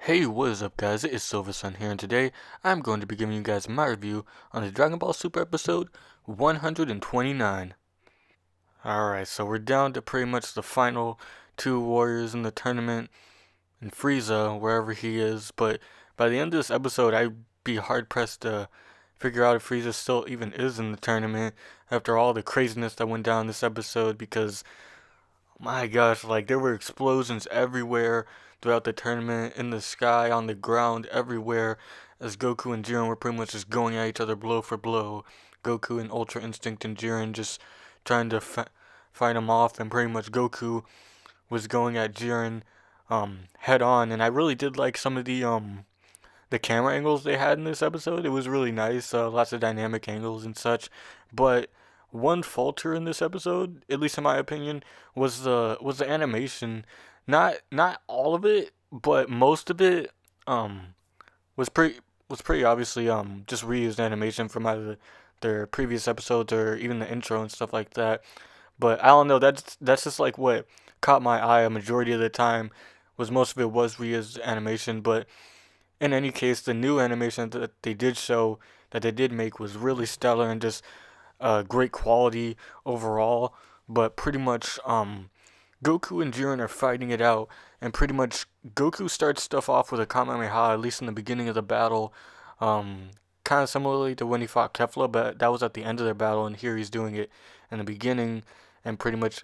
Hey, what is up guys, it is Silver Sun here, and today I'm going to be giving you guys my review on the Dragon Ball Super episode 129. Alright, so we're down to pretty much the final two warriors in the tournament, and Frieza, wherever he is, but by the end of this episode, I'd be hard pressed to figure out if Frieza still even is in the tournament after all the craziness that went down this episode, because my gosh, like there were explosions everywhere throughout the tournament, in the sky, on the ground, everywhere, as Goku and Jiren were pretty much just going at each other blow for blow. Goku and Ultra Instinct and Jiren just trying to fight him off, and pretty much Goku was going at Jiren head on, and I really did like some of the camera angles they had in this episode. It was really nice, lots of dynamic angles and such. But one falter in this episode, at least in my opinion, was the animation. Not all of it, but most of it um was pretty obviously just reused animation from either their previous episodes or even the intro and stuff like that. But I don't know. That's just like what caught my eye a majority of the time. Was most of it was reused animation, but in any case, the new animation that they did show, that they did make, was really stellar and just great quality overall. But pretty much, Goku and Jiren are fighting it out, and pretty much Goku starts stuff off with a Kamehameha, at least in the beginning of the battle. Um, Kind of similarly to when he fought Kefla, but that was at the end of their battle, and here he's doing it in the beginning, and pretty much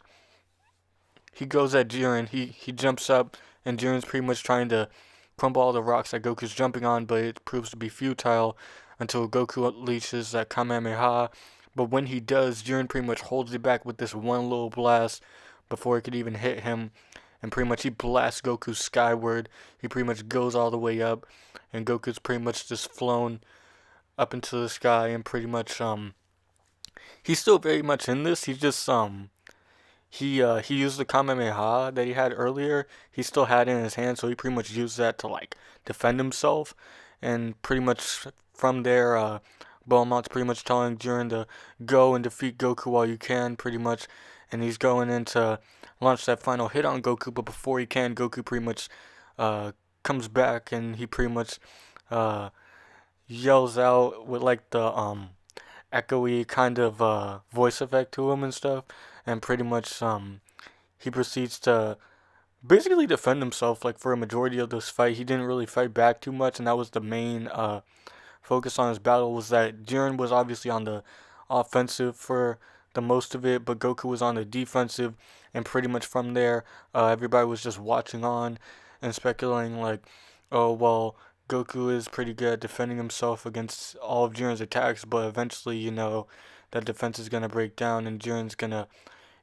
he goes at Jiren. He jumps up, and Jiren's pretty much trying to crumble all the rocks that Goku's jumping on, but it proves to be futile until Goku unleashes that Kamehameha. But when he does, Jiren pretty much holds it back with this one little blast before it could even hit him. And pretty much he blasts Goku skyward. He pretty much goes all the way up, and Goku's pretty much just flown up into the sky. And pretty much he's still very much in this. He used the Kamehameha that he had earlier. He still had it in his hand, so he pretty much used that to like defend himself. And pretty much from there, Bulma's pretty much telling Jiren to go and defeat Goku while you can, pretty much. And he's going in to launch that final hit on Goku, but before he can, Goku pretty much uh, comes back, and he pretty much uh, yells out with like the echoey kind of voice effect to him and stuff, and pretty much he proceeds to basically defend himself. Like for a majority of this fight, he didn't really fight back too much, and that was the main focus on his battle. Was that Jiren was obviously on the offensive for the most of it, but Goku was on the defensive, and pretty much from there, everybody was just watching on and speculating like, oh well, Goku is pretty good at defending himself against all of Jiren's attacks, but eventually, that defense is gonna break down and Jiren's gonna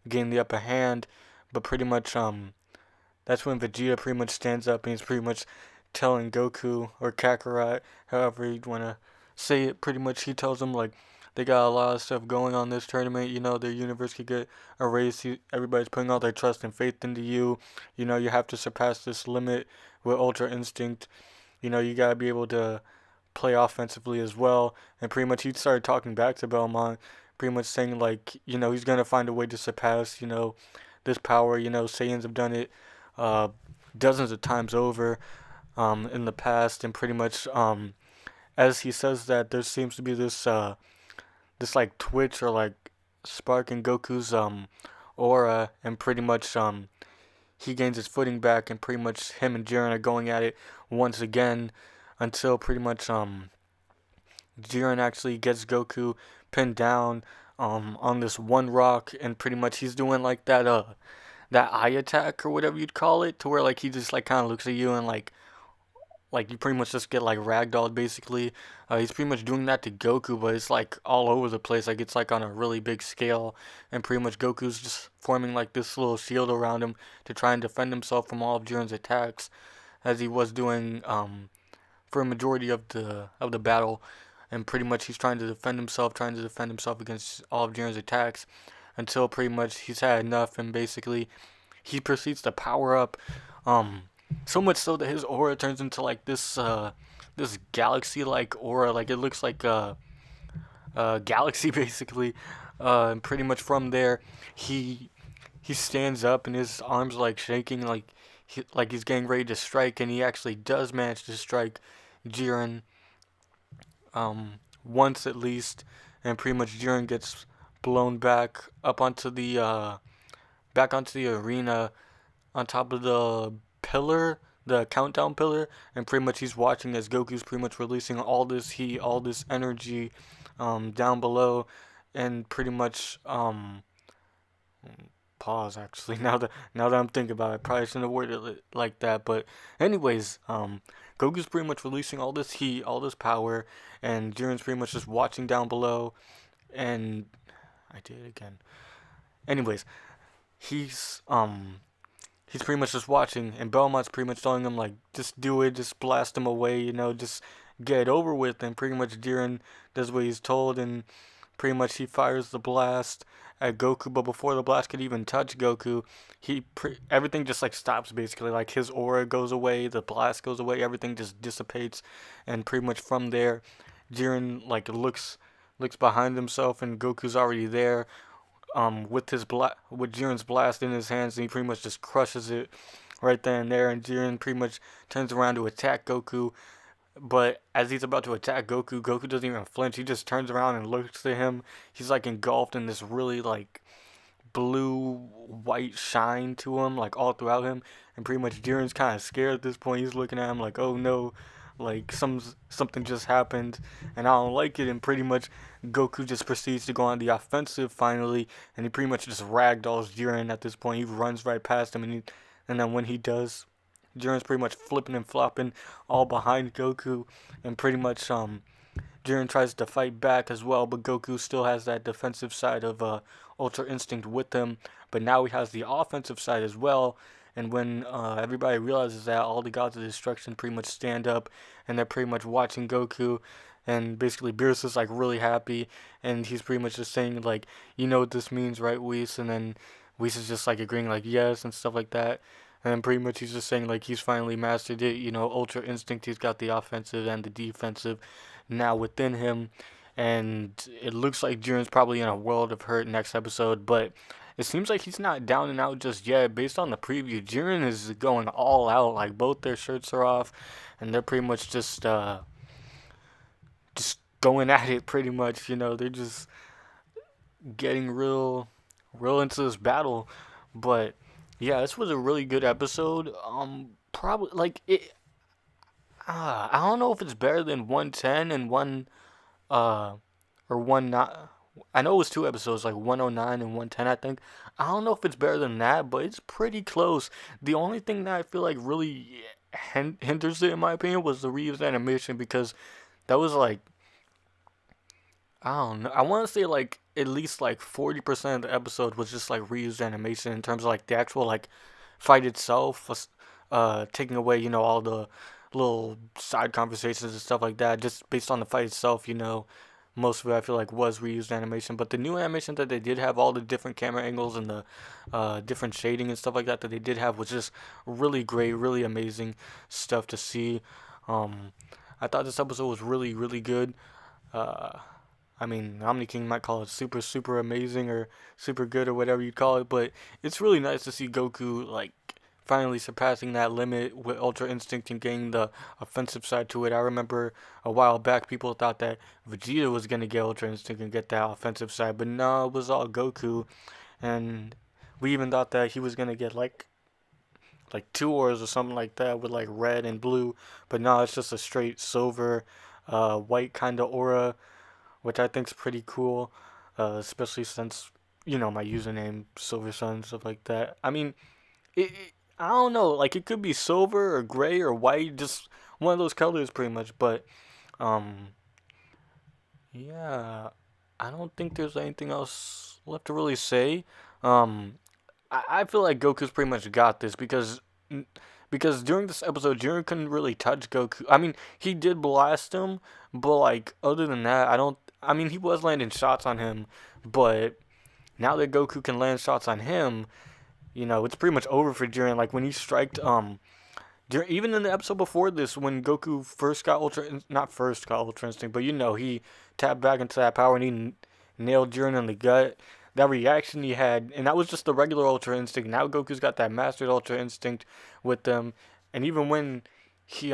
gain the upper hand. But pretty much, that's when Vegeta pretty much stands up and he's pretty much telling Goku or Kakarot, however you'd wanna say it. Pretty much, he tells him like they got a lot of stuff going on this tournament. Their universe could get erased. Everybody's putting all their trust and faith into you. You have to surpass this limit with Ultra Instinct. You gotta be able to play offensively as well. And pretty much he started talking back to Belmont, pretty much saying like, he's gonna find a way to surpass, this power. Saiyans have done it uh, dozens of times over in the past, and pretty much as he says that, there seems to be this like twitch or like spark in Goku's aura, and pretty much he gains his footing back, and pretty much him and Jiren are going at it once again until pretty much Jiren actually gets Goku pinned down on this one rock, and pretty much he's doing like that eye attack or whatever you'd call it, to where like he just like kind of looks at you and like you pretty much just get like ragdolled basically. He's pretty much doing that to Goku, but it's like all over the place. Like it's like on a really big scale, and pretty much Goku's just forming like this little shield around him to try and defend himself from all of Jiren's attacks, as he was doing for a majority of the battle. And pretty much he's trying to defend himself against all of Jiren's attacks until pretty much he's had enough, and basically he proceeds to power up. Um, so much so that his aura turns into like this galaxy like aura. Like it looks like a galaxy basically. And pretty much from there, he he stands up and his arms like shaking, like he's getting ready to strike, and he actually does manage to strike Jiren once at least, and pretty much Jiren gets blown back onto the arena on top of the pillar, the countdown pillar, and pretty much he's watching as Goku's pretty much releasing all this heat, all this energy, down below, and pretty much pause actually. Now that I'm thinking about it, I probably shouldn't have worded it like that. But anyways, Goku's pretty much releasing all this heat, all this power, and Jiren's pretty much just watching down below. And I did it again. Anyways, he's he's pretty much just watching, and Belmont's pretty much telling him like, just do it, just blast him away, just get it over with. And pretty much Jiren does what he's told, and pretty much he fires the blast at Goku, but before the blast could even touch Goku, everything just like stops basically. Like his aura goes away, the blast goes away, everything just dissipates, and pretty much from there, Jiren like looks behind himself, and Goku's already there, with with Jiren's blast in his hands, and he pretty much just crushes it right then and there. And Jiren pretty much turns around to attack Goku, but as he's about to attack Goku, Goku doesn't even flinch. He just turns around and looks at him. He's like engulfed in this really like blue white shine to him, like all throughout him. And pretty much Jiren's kind of scared at this point. He's looking at him like, oh no, like something just happened, and I don't like it. And pretty much Goku just proceeds to go on the offensive finally, and he pretty much just ragdolls Jiren at this point. He runs right past him, and then when he does, Jiren's pretty much flipping and flopping all behind Goku, and pretty much Jiren tries to fight back as well, but Goku still has that defensive side of Ultra Instinct with him, but now he has the offensive side as well. And when everybody realizes that, all the gods of destruction pretty much stand up, and they're pretty much watching Goku, and basically Beerus is like really happy, and he's pretty much just saying like, you know what this means, right, Whis? And then Whis is just like agreeing like yes and stuff like that. And then pretty much he's just saying like he's finally mastered it, Ultra Instinct. He's got the offensive and the defensive now within him, and it looks like Jiren's probably in a world of hurt next episode, but it seems like he's not down and out just yet. Based on the preview, Jiren is going all out. Like both their shirts are off, and they're pretty much just going at it. Pretty much, they're just getting real into this battle. But yeah, this was a really good episode. Probably like it. I don't know if it's better than 110 and or one not. I know it was two episodes, like 109 and 110, I think. I don't know if it's better than that, but it's pretty close. The only thing that I feel like really hinders it, in my opinion, was the reused animation, because that was like, I don't know. I want to say like at least like 40% of the episode was just like reused animation in terms of like the actual like fight itself, taking away, all the little side conversations and stuff like that, just based on the fight itself, most of it I feel like was reused animation. But the new animation that they did have, all the different camera angles and the different shading and stuff like that they did have, was just really great, really amazing stuff to see. I thought this episode was really, really good. I mean, Omni King might call it super, super amazing or super good or whatever you call it, but it's really nice to see Goku like finally surpassing that limit with Ultra Instinct and getting the offensive side to it. I remember a while back people thought that Vegeta was gonna get Ultra Instinct and get that offensive side, but no, it was all Goku, and we even thought that he was gonna get like two auras or something like that with like red and blue, but no, it's just a straight silver, white kind of aura, which I think's pretty cool, especially since my username Silver Sun, stuff like that. I mean, I don't know, like it could be silver or gray or white, just one of those colors pretty much. But yeah, I don't think there's anything else left to really say. I feel like Goku's pretty much got this, because during this episode, Jiren couldn't really touch Goku. I mean, he did blast him, but like other than that, I don't. I mean, he was landing shots on him, but now that Goku can land shots on him, it's pretty much over for Jiren. Like when he striked, even in the episode before this, when Goku first got not first got Ultra Instinct, but he tapped back into that power and he nailed Jiren in the gut. that reaction he had, and that was just the regular Ultra Instinct. Now Goku's got that mastered Ultra Instinct with them, and even when he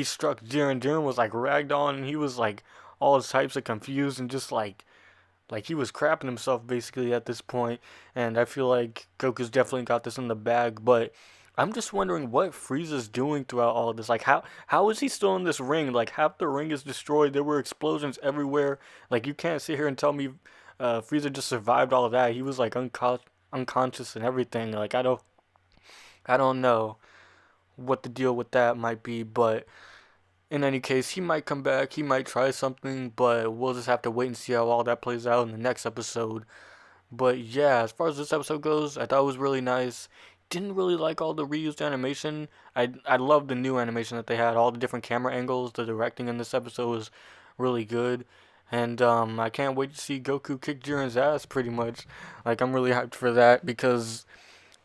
struck Jiren, Jiren was like ragged on, and he was like all types of confused and just like he was crapping himself basically at this point, and I feel like Goku's definitely got this in the bag. But I'm just wondering what Frieza's doing throughout all of this. Like how is he still in this ring? Like half the ring is destroyed. There were explosions everywhere. Like you can't sit here and tell me Frieza just survived all of that. He was like unconscious and everything. Like I don't know what the deal with that might be, but in any case, he might come back, he might try something, but we'll just have to wait and see how all that plays out in the next episode. But yeah, as far as this episode goes, I thought it was really nice. Didn't really like all the reused animation. I love the new animation that they had, all the different camera angles. The directing in this episode was really good. And I can't wait to see Goku kick Jiren's ass pretty much. Like I'm really hyped for that because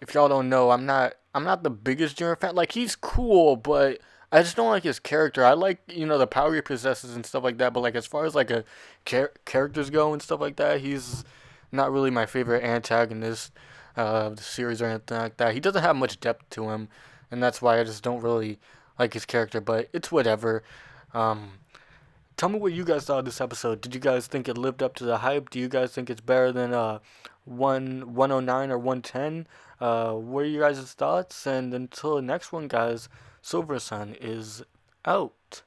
if y'all don't know, I'm not the biggest Jiren fan. Like he's cool, but I just don't like his character. I like the power he possesses and stuff like that. But like as far as like a characters go and stuff like that, he's not really my favorite antagonist of the series or anything like that. He doesn't have much depth to him, and that's why I just don't really like his character. But it's whatever. Um, Tell me what you guys thought of this episode. Did you guys think it lived up to the hype? Do you guys think it's better than 109 or 110? What are you guys' thoughts? And until the next one, guys, Silver Sun is out.